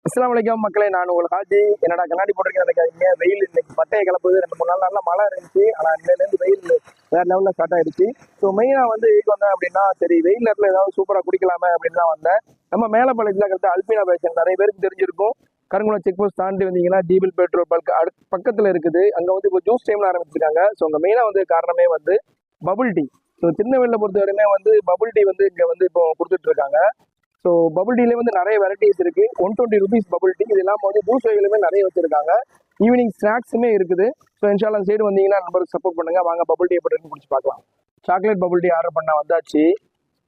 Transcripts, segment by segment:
அஸ்ஸலாமு அலைக்கும் மக்களே, நான் உங்களுக்கு ஹாஜி. என்னடா கண்ணாடி போட்டிருக்கேன் நினைக்காதீங்க. வெயில் இன்னைக்கு பட்டையை கிளப்புது. 2-3 நாள் நல்லா மழை இருந்துச்சு. ஆனால் இன்னையிலேருந்து வெயில் வேற லெவலில் ஸ்டார்ட் ஆயிடுச்சு. ஸோ மெயினாக வந்து இதுக்கு வந்தேன் அப்படின்னா, சரி வெயில் நேரத்தில் ஏதாவது சூப்பராக குடிக்கலாமே அப்படின்னு தான் வந்தேன். நம்ம மேலப்பாளையத்தில் இருக்கிற அல்பினா பேஷன் நிறைய பேருக்கு தெரிஞ்சிருக்கும். கருங்குளம் செக் போஸ்ட் தாண்டி வந்தீங்கன்னா டீபிள் பெட்ரோல் பல்க் அடுத்த பக்கத்தில் இருக்குது. அங்கே வந்து இப்போ ஜூஸ் டைம்ல ஆரம்பிச்சிருக்காங்க. ஸோ அங்கே மெயினாக வந்து காரணமே வந்து பபுள் டீ. ஸோ சின்ன வெயிலில் பொறுத்த வரையுமே வந்து பபுள் டீ வந்து இங்கே வந்து இப்போ கொடுத்துட்டு இருக்காங்க. ஸோ பபுள் டீலே வந்து நிறைய வெரைட்டிஸ் இருக்கு. 120 rupees பபுள் டீ. இது இல்லாமல் வந்து ஜூஸ் வகைகளுமே நிறைய வச்சிருக்காங்க. ஈவினிங் ஸ்நாக்ஸுமே இருக்குது. ஸோ இன்ஷால்லா சைடு வந்தீங்கன்னா நம்பருக்கு சப்போர்ட் பண்ணுங்க. வாங்க பபுள் டீ எப்படி இருக்குன்னு குடிச்சு பார்க்கலாம். சாக்லேட் பபுள் டீ ஆர்டர் பண்ண வந்தாச்சு.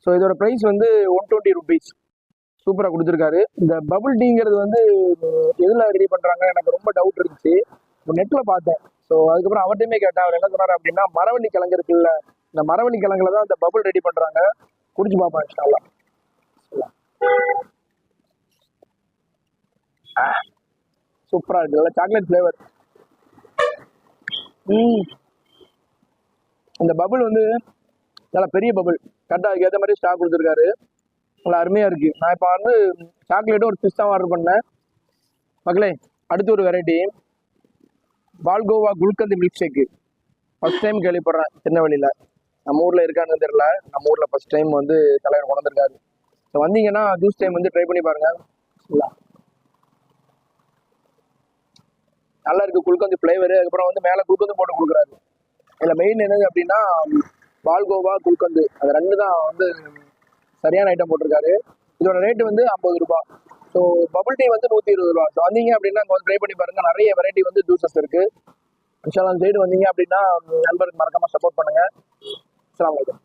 ஸோ இதோட ப்ரைஸ் வந்து 120 rupees. சூப்பராக கொடுத்துருக்காரு. இந்த பபுள் டீங்கிறது வந்து எதில் ரெடி பண்ணுறாங்க எனக்கு ரொம்ப டவுட் இருந்துச்சு. இப்போ நெட்டில் பார்த்தேன். ஸோ அதுக்கப்புறம் அவர்கிட்டையுமே கேட்டேன். அவர் என்ன சொன்னார் அப்படின்னா, மரவள்ளி கிழங்கு இருக்குல்ல, இந்த மரவள்ளி கிழங்குல தான் இந்த பபுள் ரெடி பண்ணுறாங்க. குடிச்சு பார்ப்பேன் இன்ஷால்லா. சூப்பரா இருக்கு. நல்ல சாக்லேட் ஃபிளேவர். இந்த பபுள் வந்து நல்ல பெரிய பபுள். கரெக்டாக அதுக்கு ஏற்ற மாதிரி ஸ்டாக் கொடுத்துருக்காரு. நல்லா அருமையா இருக்கு. நான் இப்போ வந்து சாக்லேட்டும் ஒரு பிஸ்தாவும் ஆர்டர் பண்ணேன். மக்களே, அடுத்து ஒரு variety palkova gulkand milk shake. First time கேள்விப்படுறேன் திருநெல்வேலியில். நம்ம ஊரில் இருக்கான்னு தெரியல. நம்ம ஊரில் ஃபர்ஸ்ட் டைம் வந்து தலைவர் கொண்டு வந்திருக்காரு. ஸோ வந்தீங்கன்னா ஜூஸ் டைம் வந்து ட்ரை பண்ணி பாருங்க. நல்லா இருக்கு குல்கந்த் ஃப்ளேவரு. அதுக்கப்புறம் வந்து மேலே குல்கந்து போட்டு கொடுக்குறாரு. இதில் மெயின் என்னது அப்படின்னா பால்கோவா குல்கந்து, அது ரெண்டு தான் வந்து சரியான ஐட்டம் போட்டிருக்காரு. இதோட ரேட்டு வந்து 50 ரூபாய். ஸோ பபுள் டீ வந்து 120 ரூபா. ஸோ வந்தீங்க அப்படின்னா கொஞ்சம் ட்ரை பண்ணி பாருங்க. நிறைய வெரைட்டி வந்து ஜூஸஸ் இருக்கு. இன்ஷால்லா சைடு வந்தீங்க அப்படின்னா நண்பருக்கு மறக்காம சப்போர்ட் பண்ணுங்க. அஸ்ஸலாமு அலைக்கும்.